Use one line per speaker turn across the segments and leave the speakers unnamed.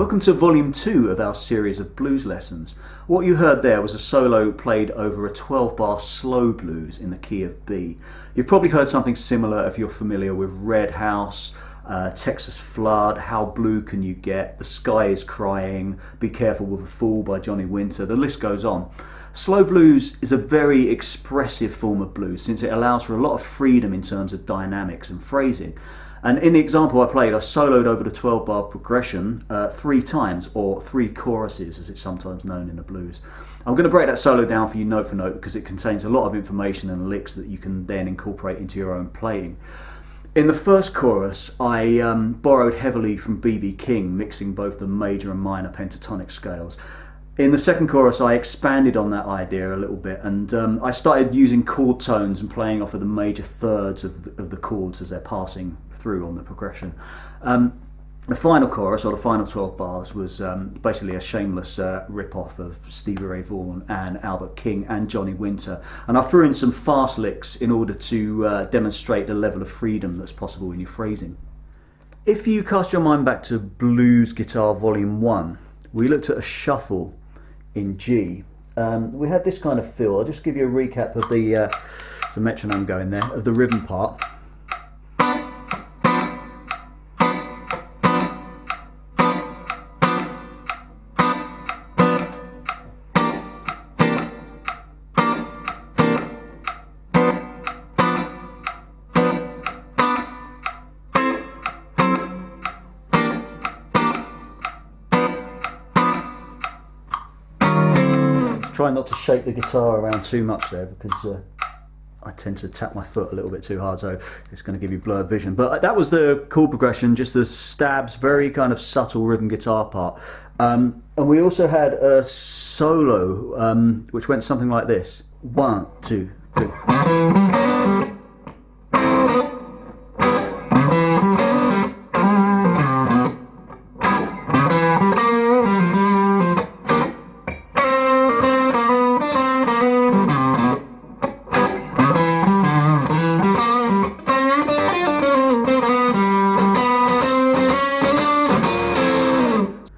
Welcome to volume 2 of our series of blues lessons. What you heard there was a solo played over a 12-bar slow blues in the key of B. You've probably heard something similar if you're familiar with Red House, Texas Flood, How Blue Can You Get, The Sky Is Crying, Be Careful With a Fool by Johnny Winter, the list goes on. Slow blues is a very expressive form of blues since it allows for a lot of freedom in terms of dynamics and phrasing. And in the example I played, I soloed over the 12-bar progression 3 times, or 3 choruses as it's sometimes known in the blues. I'm going to break that solo down for you note for note because it contains a lot of information and licks that you can then incorporate into your own playing. In the first chorus, I borrowed heavily from B.B. King, mixing both the major and minor pentatonic scales. In the second chorus, I expanded on that idea a little bit, and I started using chord tones and playing off of the major thirds of the chords as they're passing through on the progression. The final chorus, or the final 12 bars, was basically a shameless rip-off of Stevie Ray Vaughan and Albert King and Johnny Winter. And I threw in some fast licks in order to demonstrate the level of freedom that's possible in your phrasing. If you cast your mind back to Blues Guitar Volume 1, we looked at a shuffle in G. We had this kind of feel. I'll just give you a recap of the metronome going there, of the rhythm part. Try not to shake the guitar around too much there because I tend to tap my foot a little bit too hard, so it's going to give you blurred vision. But that was the chord progression, just the stabs, very kind of subtle rhythm guitar part. And we also had a solo which went something like this. 1, 2, 3.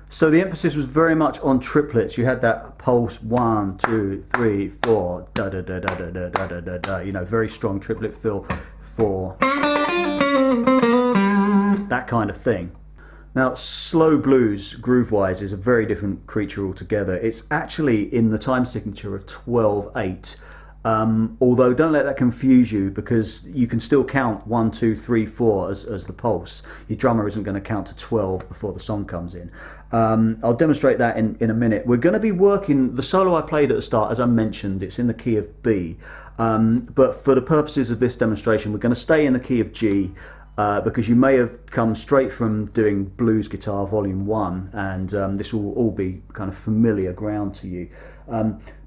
So the emphasis was very much on triplets. You had that pulse 1, 2, 3, 4, da da da da da da da da da da. You know, very strong triplet feel, 4, that kind of thing. Now, slow blues, groove-wise, is a very different creature altogether. It's actually in the time signature of 12/8. Although don't let that confuse you because you can still count 1, 2, 3, 4 as the pulse. Your drummer isn't going to count to 12 before the song comes in. I'll demonstrate that in a minute. We're going to be working, the solo I played at the start, as I mentioned, it's in the key of B. But for the purposes of this demonstration, we're going to stay in the key of G. Because you may have come straight from doing Blues Guitar Volume 1 and this will all be kind of familiar ground to you.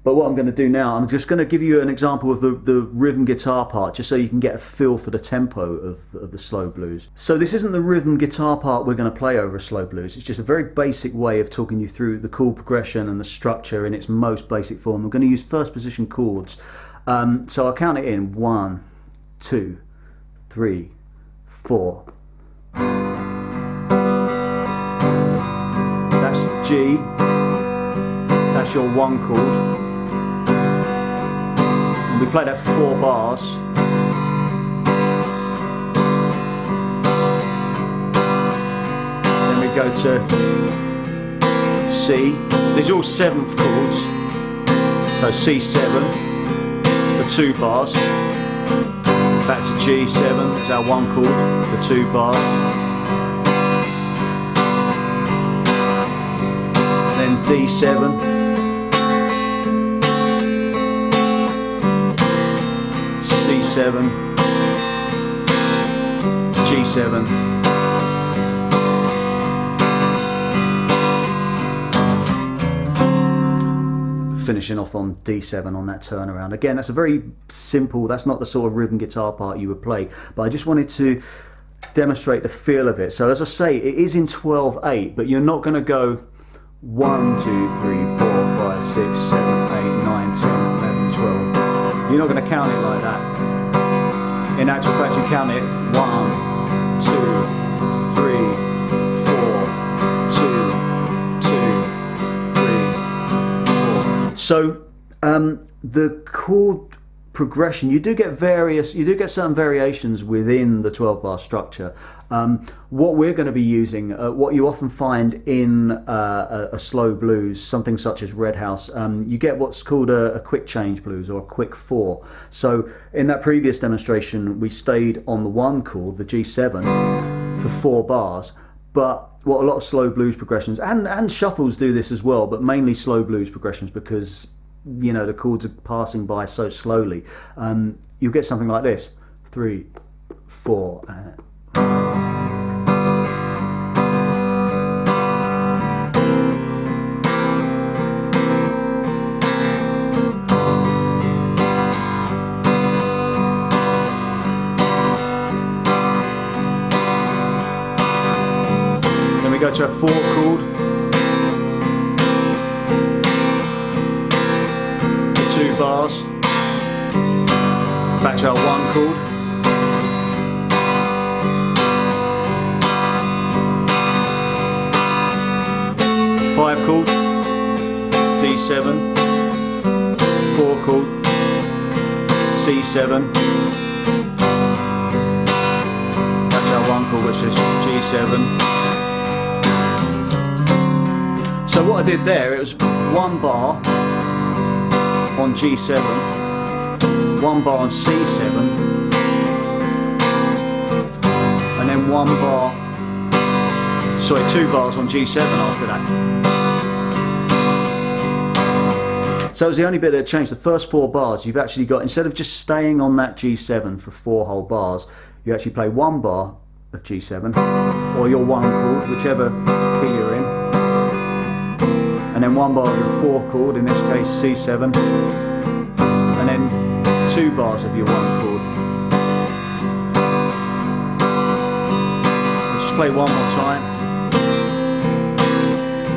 But what I'm going to do now, I'm just going to give you an example of the rhythm guitar part just so you can get a feel for the tempo of the slow blues. So this isn't the rhythm guitar part we're going to play over a slow blues, it's just a very basic way of talking you through the chord progression and the structure in its most basic form. I'm going to use first position chords. So I'll count it in 1, 2, 3, 4. That's G. That's your 1 chord. And we play that 4 bars. Then we go to C. These are all 7th chords. So C7 for 2 bars. Back to G7, there's our 1 chord for 2 bars. Then D7. C7. G7. Finishing off on D7 on that turnaround. Again, that's a very simple, that's not the sort of rhythm guitar part you would play, but I just wanted to demonstrate the feel of it. So as I say, it is in 12/8, but you're not going to go 1, 2, 3, 4, 5, 6, 7, 8, 9, 10, 11, 12. You're not going to count it like that. In actual fact, you count it 1, 2, 3, 4, 2, So the chord progression, you do get certain variations within the 12-bar structure. What we're going to be using, what you often find in a slow blues, something such as Red House, you get what's called a quick change blues, or a quick 4. So in that previous demonstration, we stayed on the 1 chord, the G7, for 4 bars. But what a lot of slow blues progressions, and shuffles do this as well, but mainly slow blues progressions, because you know the chords are passing by so slowly, you'll get something like this: 3, 4. Then we go to a 4 chord. 2 bars, back to our 1 chord, five chord, D7, 4 chord, C7, back to our 1 chord, which is G7. So what I did there, it was 1 bar on G7, 1 bar on C7, and then 1 bar, sorry, 2 bars on G7 after that. So it was the only bit that changed. The first 4 bars, you've actually got, instead of just staying on that G7 for 4 whole bars, you actually play 1 bar of G7, or your 1 chord, whichever key you're in, and then 1 bar of your 4 chord, in this case C7, and then 2 bars of your 1 chord. We'll just play 1 more time,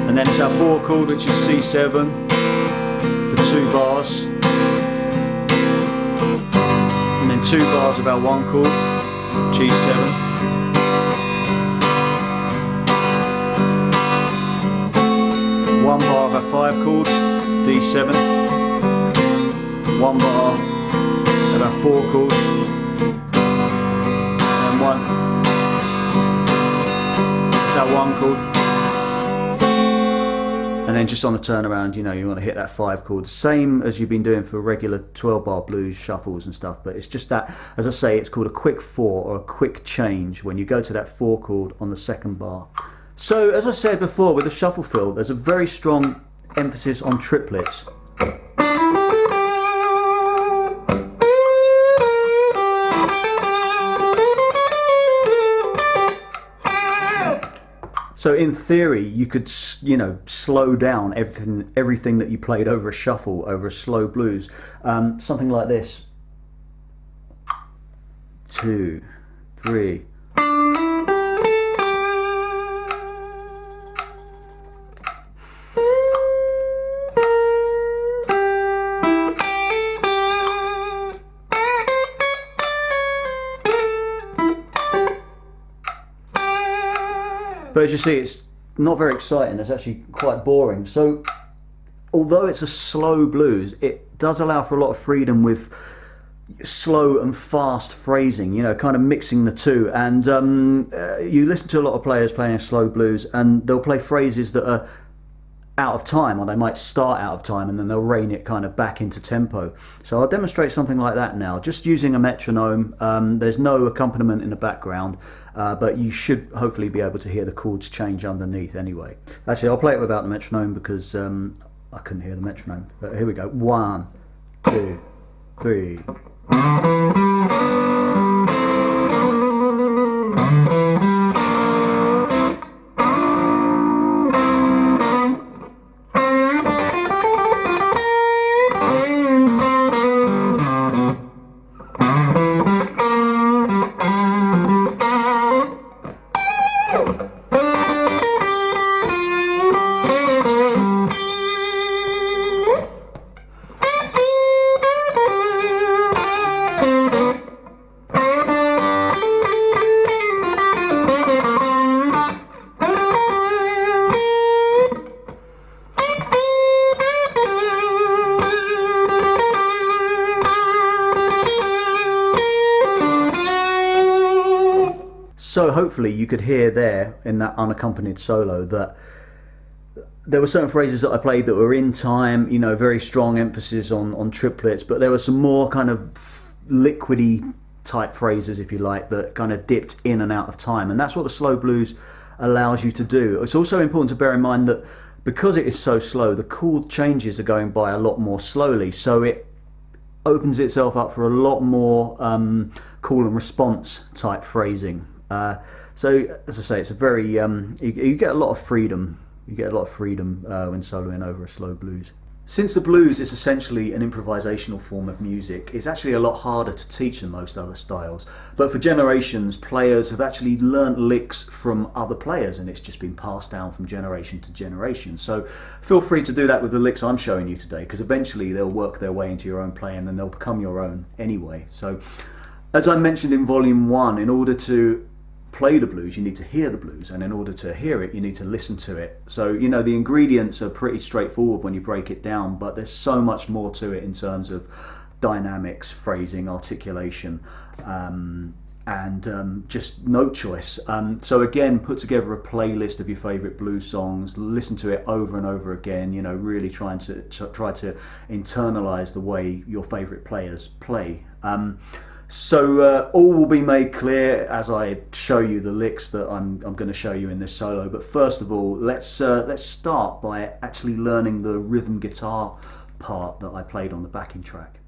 and then it's our 4 chord, which is C7 for 2 bars, and then 2 bars of our 1 chord, G7. 1 bar of our 5 chord, D7, 1 bar of our 4 chord, and 1, it's our 1 chord, and then just on the turnaround, you know, you want to hit that 5 chord, same as you've been doing for regular 12-bar blues shuffles and stuff, but it's just that, as I say, it's called a quick 4 or a quick change when you go to that 4 chord on the 2nd bar. So, as I said before, with the shuffle fill, there's a very strong emphasis on triplets. So in theory, you could, you know, slow down everything that you played over a shuffle, over a slow blues. Something like this. 2, 3. But as you see, it's not very exciting, it's actually quite boring. So although it's a slow blues, it does allow for a lot of freedom with slow and fast phrasing, you know, kind of mixing the two. And you listen to a lot of players playing a slow blues, and they'll play phrases that are out of time, or they might start out of time and then they'll rein it kind of back into tempo. So I'll demonstrate something like that now, just using a metronome. There's no accompaniment in the background, but you should hopefully be able to hear the chords change underneath anyway. Actually, I'll play it without the metronome because I couldn't hear the metronome. But here we go. 1, 2, 3. So hopefully you could hear there in that unaccompanied solo that there were certain phrases that I played that were in time, you know, very strong emphasis on triplets, but there were some more kind of liquidy type phrases, if you like, that kind of dipped in and out of time. And that's what the slow blues allows you to do. It's also important to bear in mind that because it is so slow, the chord changes are going by a lot more slowly, so it opens itself up for a lot more call and response type phrasing. So as I say, it's a very you get a lot of freedom. You get a lot of freedom when soloing over a slow blues. Since the blues is essentially an improvisational form of music, it's actually a lot harder to teach than most other styles. But for generations, players have actually learnt licks from other players, and it's just been passed down from generation to generation. So feel free to do that with the licks I'm showing you today, because eventually they'll work their way into your own playing and they'll become your own anyway. So as I mentioned in Volume 1, in order to play the blues, you need to hear the blues, and in order to hear it, you need to listen to it. So, you know, the ingredients are pretty straightforward when you break it down, but there's so much more to it in terms of dynamics, phrasing, articulation, and just note choice. So again, put together a playlist of your favourite blues songs, listen to it over and over again, you know, really try to internalise the way your favourite players play. So all will be made clear as I show you the licks that I'm going to show you in this solo. But first of all, let's start by actually learning the rhythm guitar part that I played on the backing track.